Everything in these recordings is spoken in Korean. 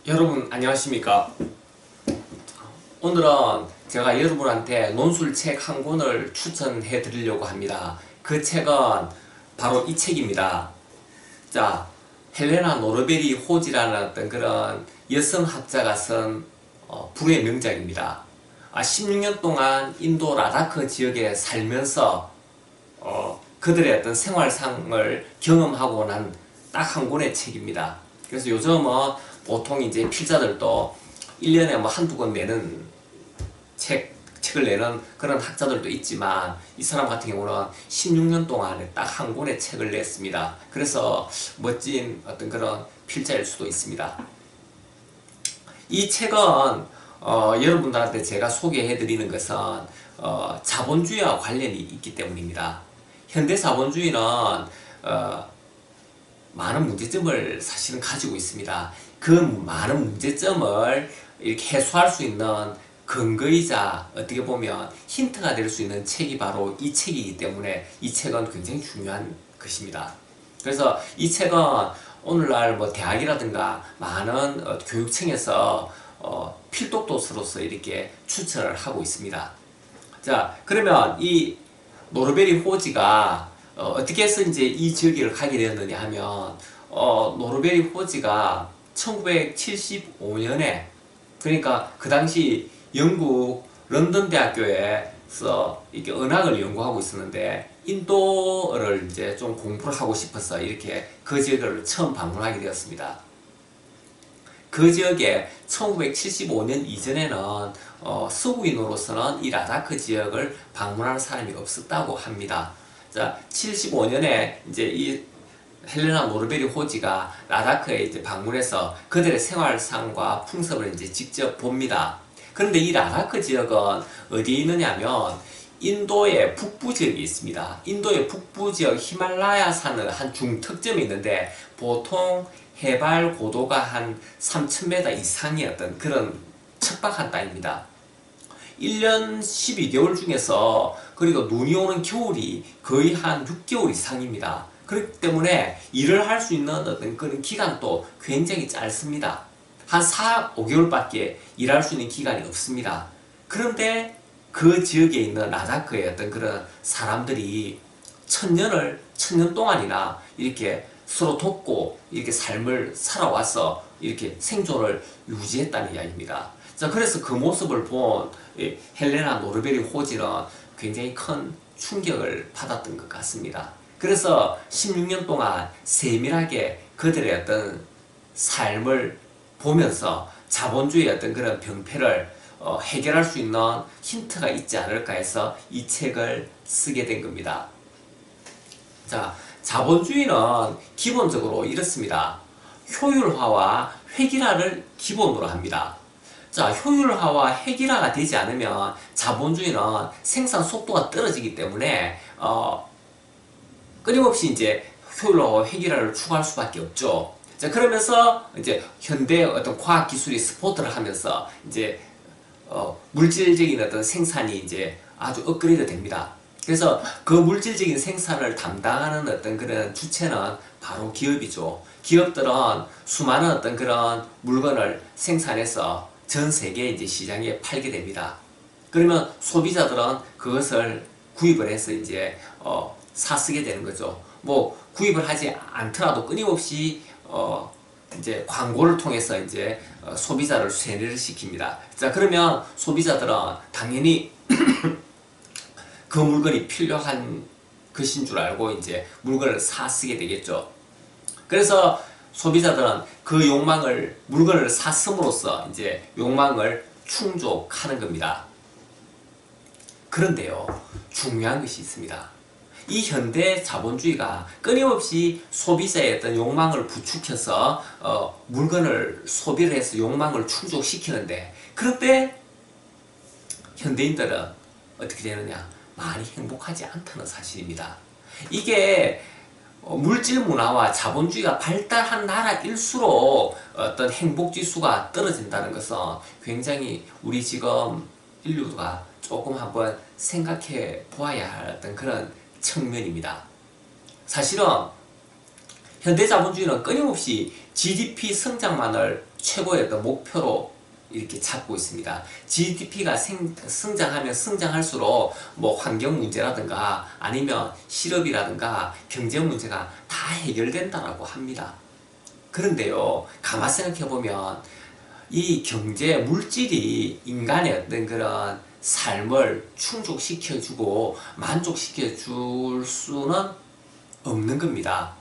여러분 안녕하십니까? 오늘은 제가 여러분한테 논술책 한 권을 추천해 드리려고 합니다. 그 책은 바로 이 책입니다. 자, 헬레나 노르베리 호지라는 어떤 그런 여성학자가 쓴 불후의 명작입니다. 16년 동안 인도 라다크 지역에 살면서 그들의 어떤 생활상을 경험하고 난 딱 한 권의 책입니다. 그래서 요즘은 보통 이제 필자들도 1년에 뭐 한두 권 내는 책을 내는 그런 학자들도 있지만 이 사람 같은 경우는 16년 동안에 딱 한 권의 책을 냈습니다. 그래서 멋진 어떤 그런 필자일 수도 있습니다. 이 책은 여러분들한테 제가 소개해 드리는 것은 자본주의와 관련이 있기 때문입니다. 현대 자본주의는 많은 문제점을 사실은 가지고 있습니다. 그 많은 문제점을 이렇게 해소할 수 있는 근거이자 어떻게 보면 힌트가 될 수 있는 책이 바로 이 책이기 때문에 이 책은 굉장히 중요한 것입니다. 그래서 이 책은 오늘날 뭐 대학이라든가 많은 교육청에서 필독도서로서 이렇게 추천을 하고 있습니다. 자, 그러면 이 노르베리 호지가 어떻게 해서 이제 이 지역을 가게 되었느냐 하면 노르베리 호지가 1975년에 그러니까 그 당시 영국 런던 대학교에서 이렇게 언학을 연구하고 있었는데 인도어를 이제 좀 공부를 하고 싶어서 이렇게 그 지역을 처음 방문하게 되었습니다. 그 지역에 1975년 이전에는 서구인으로서는 이 라다크 지역을 방문하는 사람이 없었다고 합니다. 자, 75년에 이제 이 헬레나 노르베리 호지가 라다크에 이제 방문해서 그들의 생활상과 풍습을 이제 직접 봅니다. 그런데 이 라다크 지역은 어디에 있느냐면 인도의 북부 지역이 있습니다. 인도의 북부 지역 히말라야 산의 한 중턱점이 있는데 보통 해발 고도가 한 3,000m 이상이었던 그런 척박한 땅입니다. 1년 12개월 중에서 그리고 눈이 오는 겨울이 거의 한 6개월 이상입니다. 그렇기 때문에 일을 할 수 있는 어떤 그런 기간도 굉장히 짧습니다. 한 4, 5개월밖에 일할 수 있는 기간이 없습니다. 그런데 그 지역에 있는 라다크의 어떤 그런 사람들이 천년 동안이나 이렇게 서로 돕고 이렇게 삶을 살아와서 이렇게 생존을 유지했다는 이야기입니다. 자, 그래서 그 모습을 본 헬레나 노르베리 호지는 굉장히 큰 충격을 받았던 것 같습니다. 그래서 16년 동안 세밀하게 그들의 어떤 삶을 보면서 자본주의의 어떤 그런 병폐를 해결할 수 있는 힌트가 있지 않을까 해서 이 책을 쓰게 된 겁니다. 자, 자본주의는 기본적으로 이렇습니다. 효율화와 획일화를 기본으로 합니다. 자, 효율화와 획일화가 되지 않으면 자본주의는 생산 속도가 떨어지기 때문에 끊임없이 이제 효율화와 획일화를 추구할 수밖에 없죠. 자, 그러면서 이제 현대 어떤 과학 기술이 스포트를 하면서 이제 물질적인 어떤 생산이 이제 아주 업그레이드 됩니다. 그래서 그 물질적인 생산을 담당하는 어떤 그런 주체는 바로 기업이죠. 기업들은 수많은 어떤 그런 물건을 생산해서 전 세계 이제 시장에 팔게 됩니다. 그러면 소비자들은 그것을 구입을 해서 이제 사 쓰게 되는 거죠. 뭐 구입을 하지 않더라도 끊임없이 이제 광고를 통해서 이제 소비자를 세뇌를 시킵니다. 자, 그러면 소비자들은 당연히 그 물건이 필요한 것인 줄 알고 이제 물건을 사 쓰게 되겠죠. 그래서 소비자들은 그 욕망을 물건을 샀음으로써 이제 욕망을 충족하는 겁니다. 그런데요, 중요한 것이 있습니다. 이 현대 자본주의가 끊임없이 소비자의 어떤 욕망을 부추겨서 물건을 소비를 해서 욕망을 충족시키는데, 그런데 현대인들은 어떻게 되느냐? 많이 행복하지 않다는 사실입니다. 이게 물질 문화와 자본주의가 발달한 나라일수록 어떤 행복 지수가 떨어진다는 것은 굉장히 우리 지금 인류가 조금 한번 생각해 보아야 할 어떤 그런 측면입니다. 사실은 현대자본주의는 끊임없이 GDP 성장만을 최고의 어떤 목표로 이렇게 잡고 있습니다. GDP가 성장하면 성장할수록 뭐 환경 문제라든가 아니면 실업이라든가 경제 문제가 다 해결된다라고 합니다. 그런데요, 가만 생각해 보면 이 경제 물질이 인간의 어떤 그런 삶을 충족시켜주고 만족시켜줄 수는 없는 겁니다.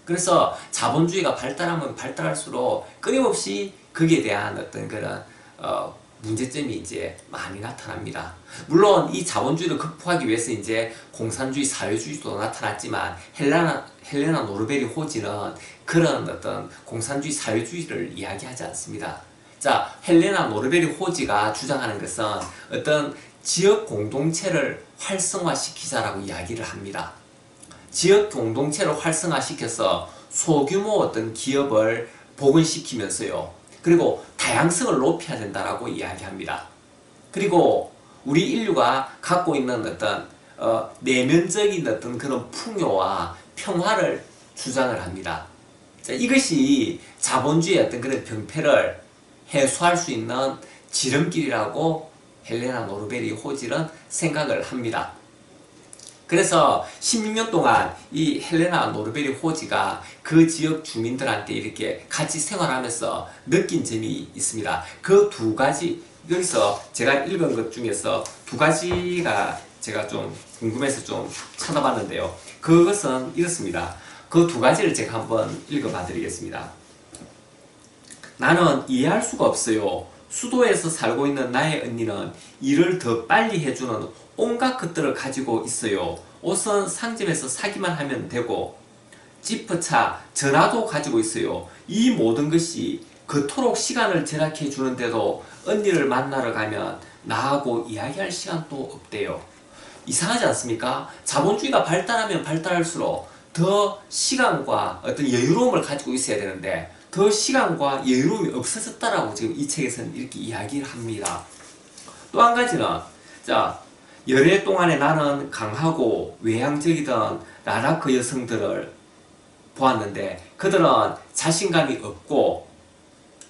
그래서 자본주의가 발달하면 발달할수록 끊임없이 거기에 대한 어떤 그런 문제점이 이제 많이 나타납니다. 물론 이 자본주의를 극복하기 위해서 이제 공산주의, 사회주의도 나타났지만 헬레나 노르베리 호지는 그런 어떤 공산주의, 사회주의를 이야기하지 않습니다. 자, 헬레나 노르베리 호지가 주장하는 것은 어떤 지역 공동체를 활성화시키자라고 이야기를 합니다. 지역 공동체를 활성화시켜서 소규모 어떤 기업을 복원시키면서요. 그리고 다양성을 높여야 된다라고 이야기합니다. 그리고 우리 인류가 갖고 있는 어떤 내면적인 어떤 그런 풍요와 평화를 주장을 합니다. 자, 이것이 자본주의의 어떤 그런 병폐를 해소할 수 있는 지름길이라고 헬레나 노르베리 호질은 생각을 합니다. 그래서 16년 동안 이 헬레나 노르베리 호지가 그 지역 주민들한테 이렇게 같이 생활하면서 느낀 점이 있습니다. 그 두 가지, 여기서 제가 읽은 것 중에서 두 가지가 제가 좀 궁금해서 좀 찾아봤는데요. 그것은 이렇습니다. 그 두 가지를 제가 한번 읽어봐 드리겠습니다. 나는 이해할 수가 없어요. 수도에서 살고 있는 나의 언니는 일을 더 빨리 해주는 온갖 것들을 가지고 있어요. 옷은 상점에서 사기만 하면 되고 지프차, 전화도 가지고 있어요. 이 모든 것이 그토록 시간을 절약해 주는데도 언니를 만나러 가면 나하고 이야기할 시간도 없대요. 이상하지 않습니까? 자본주의가 발달하면 발달할수록 더 시간과 어떤 여유로움을 가지고 있어야 되는데 더 시간과 여유로움이 없어졌다라고 지금 이 책에서는 이렇게 이야기를 합니다. 또 한 가지는, 자, 열애 동안에 나는 강하고 외향적이던 라라크 여성들을 보았는데 그들은 자신감이 없고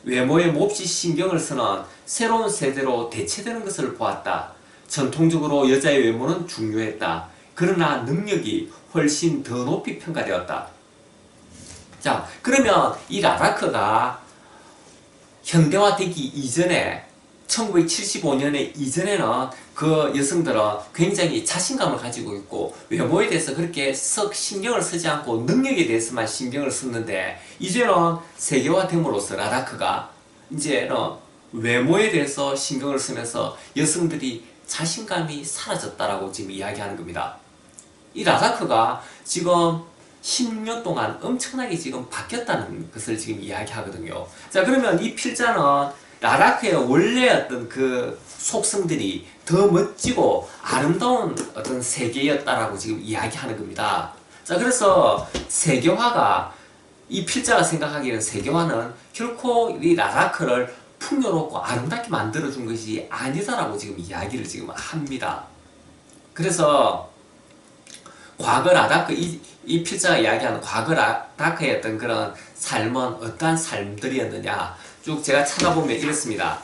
외모에 몹시 신경을 쓰는 새로운 세대로 대체되는 것을 보았다. 전통적으로 여자의 외모는 중요했다. 그러나 능력이 훨씬 더 높이 평가되었다. 자, 그러면 이 라라크가 현대화되기 이전에 1975년에 이전에는 그 여성들은 굉장히 자신감을 가지고 있고 외모에 대해서 그렇게 썩 신경을 쓰지 않고 능력에 대해서만 신경을 썼는데 이제는 세계화됨으로써 라라크가 이제는 외모에 대해서 신경을 쓰면서 여성들이 자신감이 사라졌다라고 지금 이야기하는 겁니다. 이 라라크가 지금 16년 동안 엄청나게 지금 바뀌었다는 것을 지금 이야기하거든요. 자, 그러면 이 필자는 라라크의 원래 어떤 그 속성들이 더 멋지고 아름다운 어떤 세계였다라고 지금 이야기하는 겁니다. 자, 그래서 세계화가, 이 필자가 생각하기에는 세계화는 결코 이 라라크를 풍요롭고 아름답게 만들어준 것이 아니다라고 지금 이야기를 지금 합니다. 그래서 과거 라다크, 이 필자가 이야기하는 과거 라다크의 어떤 그런 삶은 어떠한 삶들이었느냐, 쭉 제가 찾아보면 이렇습니다.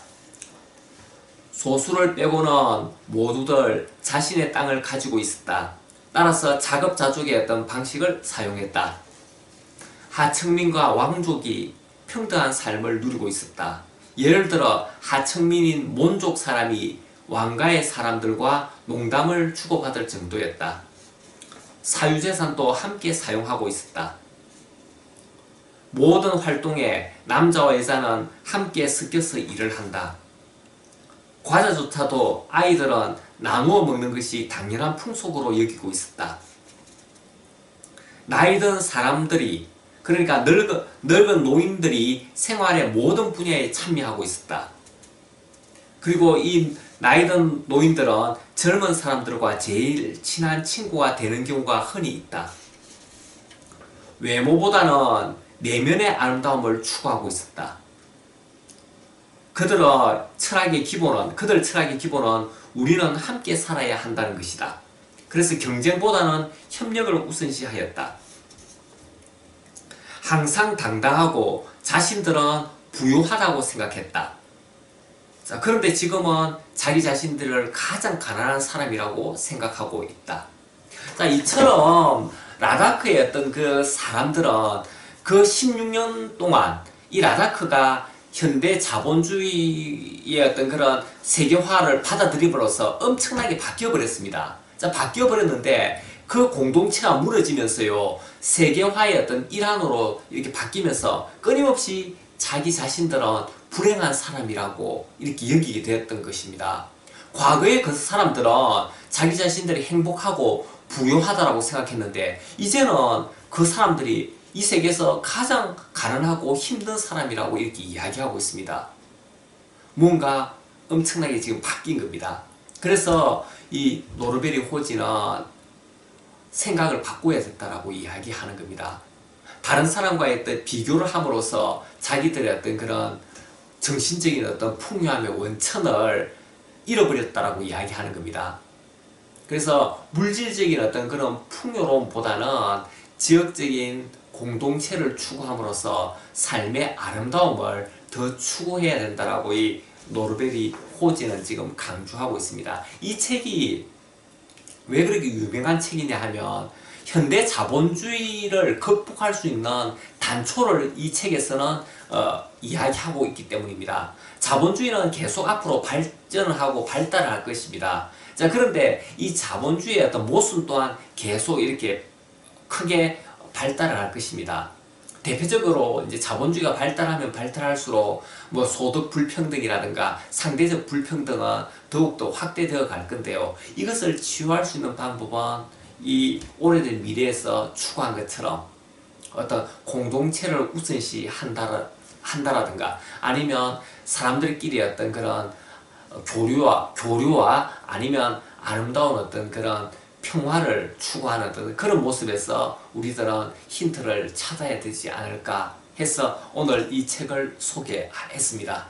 소수를 빼고는 모두들 자신의 땅을 가지고 있었다. 따라서 자급자족의 어떤 방식을 사용했다. 하층민과 왕족이 평등한 삶을 누리고 있었다. 예를 들어 하층민인 몬족 사람이 왕가의 사람들과 농담을 주고받을 정도였다. 사유재산도 함께 사용하고 있었다. 모든 활동에 남자와 여자는 함께 섞여서 일을 한다. 과자조차도 아이들은 나누어 먹는 것이 당연한 풍속으로 여기고 있었다. 나이든 사람들이, 그러니까 늙은 노인들이 생활의 모든 분야에 참여하고 있었다. 그리고 이 나이든 노인들은 젊은 사람들과 제일 친한 친구가 되는 경우가 흔히 있다. 외모보다는 내면의 아름다움을 추구하고 있었다. 그들 철학의 기본은 우리는 함께 살아야 한다는 것이다. 그래서 경쟁보다는 협력을 우선시하였다. 항상 당당하고 자신들은 부유하다고 생각했다. 자, 그런데 지금은 자기 자신들을 가장 가난한 사람이라고 생각하고 있다. 자, 이처럼 라다크의 어떤 그 사람들은 그 16년 동안 이 라다크가 현대 자본주의의 어떤 그런 세계화를 받아들임으로써 엄청나게 바뀌어버렸습니다. 자, 바뀌어버렸는데 그 공동체가 무너지면서요, 세계화의 어떤 일환으로 이렇게 바뀌면서 끊임없이 자기 자신들은 불행한 사람이라고 이렇게 여기게 되었던 것입니다. 과거에 그 사람들은 자기 자신들이 행복하고 부유하다라고 생각했는데 이제는 그 사람들이 이 세계에서 가장 가난하고 힘든 사람이라고 이렇게 이야기하고 있습니다. 뭔가 엄청나게 지금 바뀐 겁니다. 그래서 이 노르베리 호지는 생각을 바꿔야 됐다라고 이야기하는 겁니다. 다른 사람과의 어떤 비교를 함으로써 자기들의 어떤 그런 정신적인 어떤 풍요함의 원천을 잃어버렸다라고 이야기하는 겁니다. 그래서 물질적인 어떤 그런 풍요로움보다는 지역적인 공동체를 추구함으로써 삶의 아름다움을 더 추구해야 된다라고 이 노르베리 호지는 지금 강조하고 있습니다. 이 책이 왜 그렇게 유명한 책이냐 하면 현대 자본주의를 극복할 수 있는 단초를 이 책에서는 이야기하고 있기 때문입니다. 자본주의는 계속 앞으로 발전을 하고 발달을 할 것입니다. 자, 그런데 이 자본주의의 어떤 모순 또한 계속 이렇게 크게 발달을 할 것입니다. 대표적으로 이제 자본주의가 발달하면 발달할수록 뭐 소득 불평등이라든가 상대적 불평등은 더욱더 확대되어 갈 건데요. 이것을 치유할 수 있는 방법은 이 오래된 미래에서 추구한 것처럼 어떤 공동체를 우선시 한다라든가 아니면 사람들끼리 어떤 그런 교류와 아니면 아름다운 어떤 그런 평화를 추구하는 어떤 그런 모습에서 우리들은 힌트를 찾아야 되지 않을까 해서 오늘 이 책을 소개했습니다.